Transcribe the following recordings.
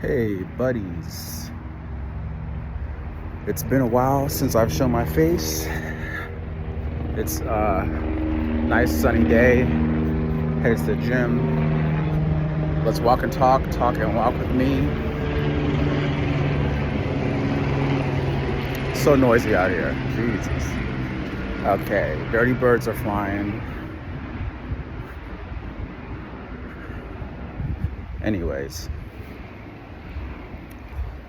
Hey buddies, it's been a while since I've shown my face. It's a nice sunny day. Headed to the gym. Let's walk and talk and walk with me. So noisy out here, Jesus. Okay, dirty birds are flying. Anyways,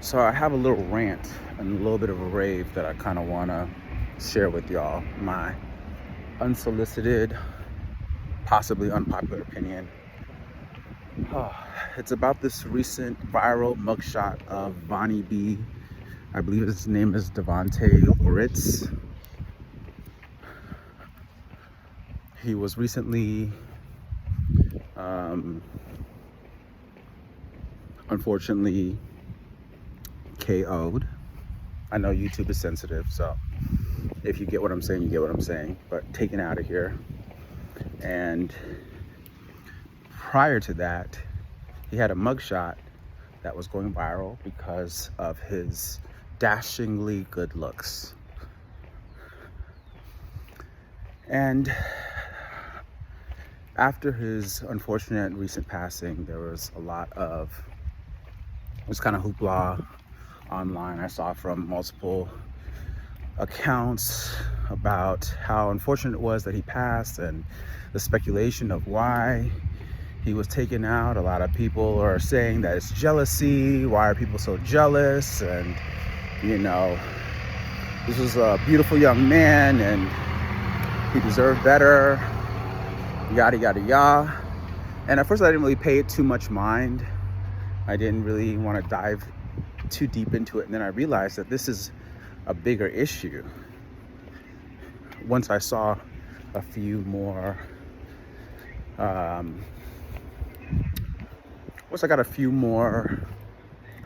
so I have a little rant and a little bit of a rave that I kind of want to share with y'all. My unsolicited, possibly unpopular opinion. It's about this recent viral mugshot of Vonnie Bee. I believe his name is Devontae Ritz. He was recently, unfortunately, KO'd. I know YouTube is sensitive, so if you get what I'm saying, you get what I'm saying, but taken out of here. And prior to that, he had a mugshot that was going viral because of his dashingly good looks. And after his unfortunate recent passing, there was a lot of this kind of hoopla online I saw from multiple accounts about how unfortunate it was that he passed and the speculation of why he was taken out. A lot of people are saying that it's jealousy. Why are people so jealous? And, you know, this was a beautiful young man and he deserved better, yada, yada, yada. And at first I didn't really pay it too much mind. I didn't really want to dive too deep into it. And then I realized that this is a bigger issue. Once I saw a few more, once I got a few more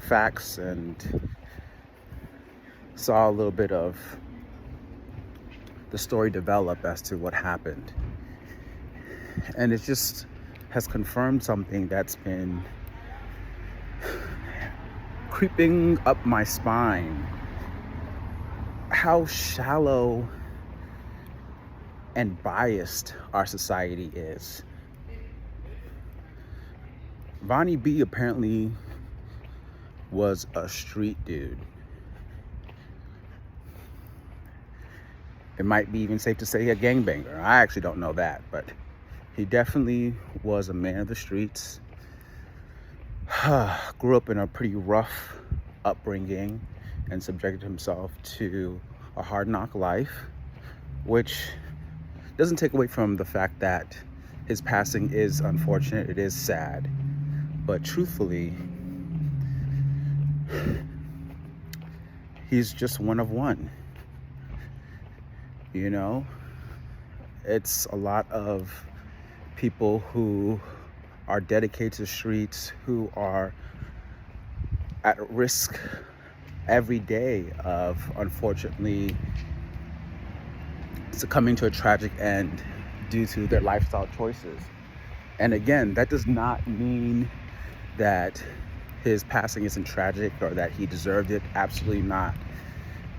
facts and saw a little bit of the story develop as to what happened. And it just has confirmed something that's been creeping up my spine. How shallow and biased our society is. Vonnie Bee apparently was a street dude. It might be even safe to say a gangbanger. I actually don't know that, but he definitely was a man of the streets. Grew up in a pretty rough upbringing and subjected himself to a hard knock life, which doesn't take away from the fact that his passing is unfortunate. It is sad, but truthfully, he's just one of one. You know, it's a lot of people who are dedicated to the streets, who are at risk every day of unfortunately succumbing to a tragic end due to their lifestyle choices. And again, that does not mean that his passing isn't tragic or that he deserved it. Absolutely not.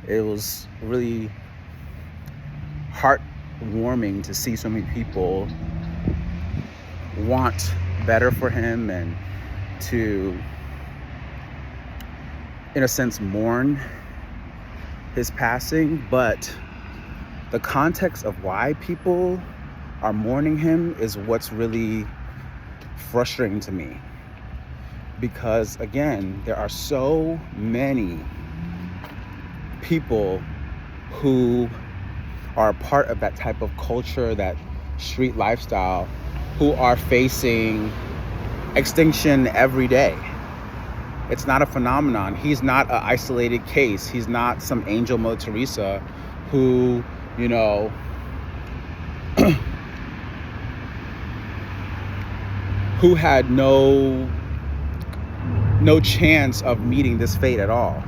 It was really heartwarming to see so many people want better for him and to, in a sense, mourn his passing. But the context of why people are mourning him is what's really frustrating to me. Because again, there are so many people who are a part of that type of culture, that street lifestyle, who are facing extinction every day. It's not a phenomenon. He's not an isolated case. He's not some angel Mother Teresa who, you know, who had no chance of meeting this fate at all.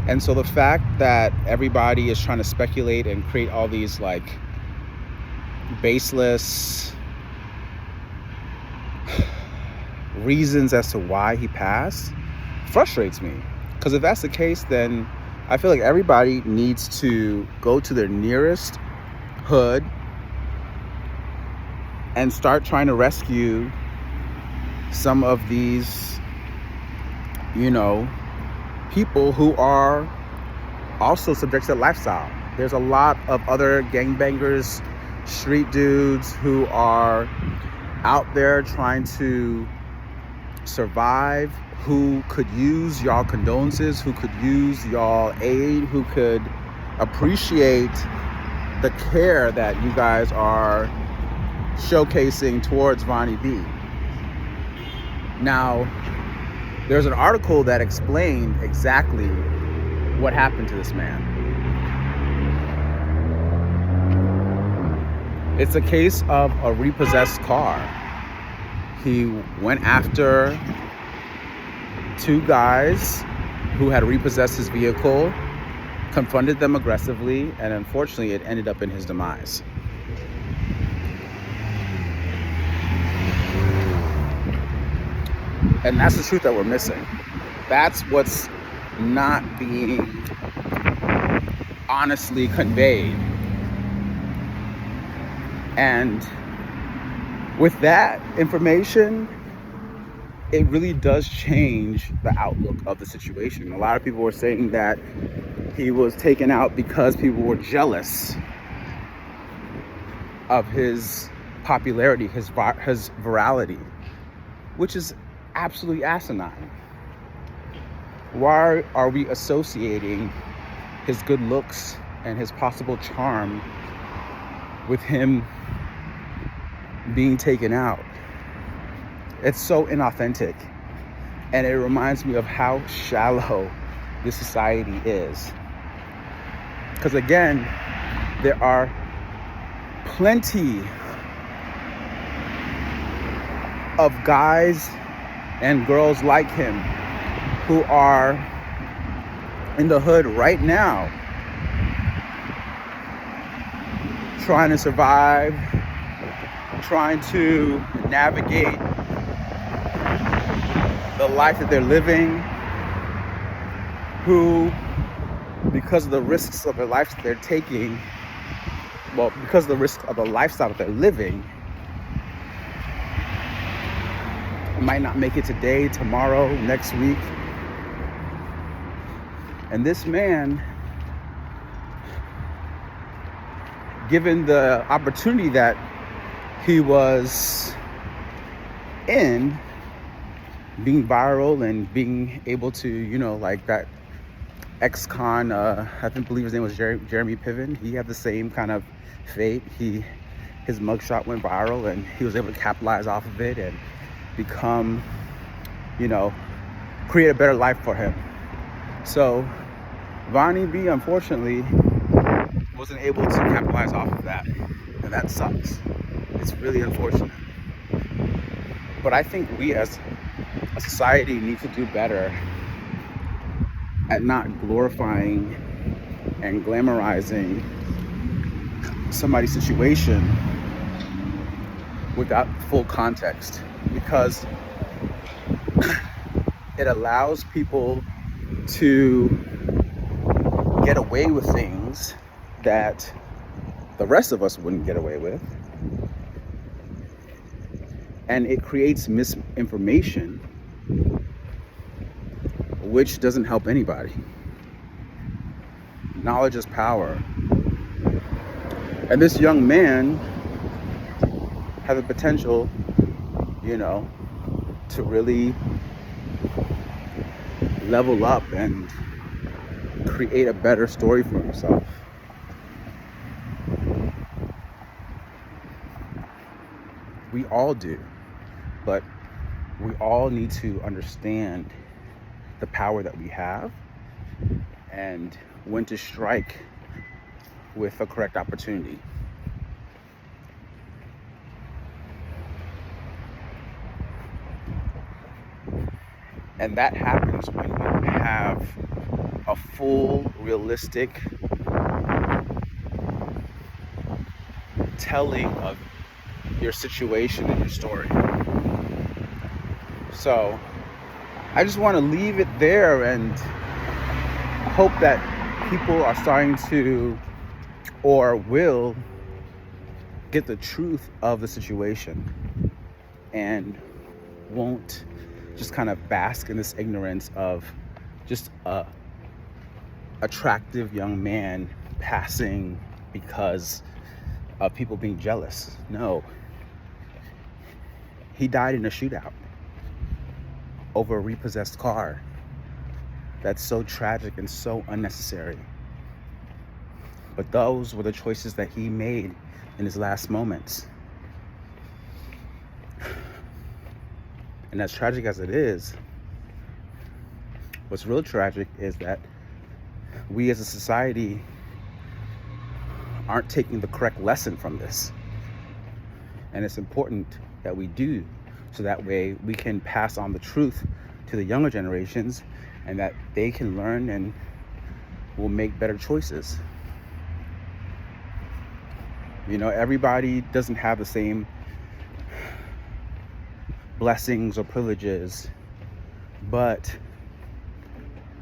And so the fact that everybody is trying to speculate and create all these like baseless reasons as to why he passed frustrates me. Because if that's the case, then I feel like everybody needs to go to their nearest hood and start trying to rescue some of these, people who are also subject to that lifestyle. There's a lot of other gangbangers, street dudes who are out there trying to survive, who could use y'all condolences, who could use y'all aid, who could appreciate the care that you guys are showcasing towards Vonnie Bee. Now, there's an article that explained exactly what happened to this man. It's a case of a repossessed car. He went after two guys who had repossessed his vehicle, confronted them aggressively, and unfortunately it ended up in his demise. And that's the truth that we're missing. That's what's not being honestly conveyed. And with that information, it really does change the outlook of the situation. A lot of people were saying that he was taken out because people were jealous of his popularity, his virality, which is absolutely asinine. Why are we associating his good looks and his possible charm with him being taken out? It's so inauthentic, and it reminds me of how shallow this society is. Because again, there are plenty of guys and girls like him who are in the hood right now, trying to survive, trying to navigate the life that they're living, who, because of the risks of the life that they're taking, because of the risk of the lifestyle that they're living, might not make it today, tomorrow, next week. And this man, given the opportunity that he was in, being viral and being able to, like that ex-con, I believe his name was Jeremy Piven. He had the same kind of fate. His mugshot went viral, and he was able to capitalize off of it and become, create a better life for him. So Vonnie Bee, unfortunately, wasn't able to capitalize off of that, and that sucks. It's really unfortunate. But I think we as a society need to do better at not glorifying and glamorizing somebody's situation without full context, because it allows people to get away with things that the rest of us wouldn't get away with, and it creates misinformation, which doesn't help anybody. Knowledge is power. And this young man has the potential, to really level up and create a better story for himself. We all do, but we all need to understand the power that we have and when to strike with the correct opportunity. And that happens when you have a full, realistic telling of your situation and your story. So I just want to leave it there and hope that people are starting to, or will, get the truth of the situation and won't just kind of bask in this ignorance of just a attractive young man passing because of people being jealous. No. He died in a shootout over a repossessed car. That's so tragic and so unnecessary. But those were the choices that he made in his last moments. And as tragic as it is, what's real tragic is that we as a society aren't taking the correct lesson from this. And it's important that we do, so that way we can pass on the truth to the younger generations, and that they can learn and will make better choices. You know, everybody doesn't have the same blessings or privileges, but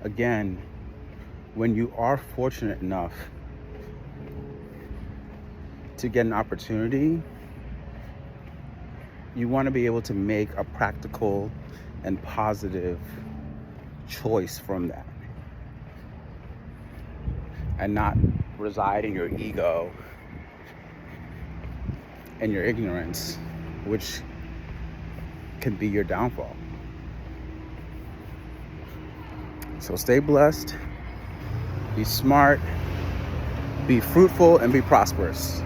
again, when you are fortunate enough to get an opportunity, you want to be able to make a practical and positive choice from that, and not reside in your ego and your ignorance, which can be your downfall. So stay blessed, be smart, be fruitful, and be prosperous.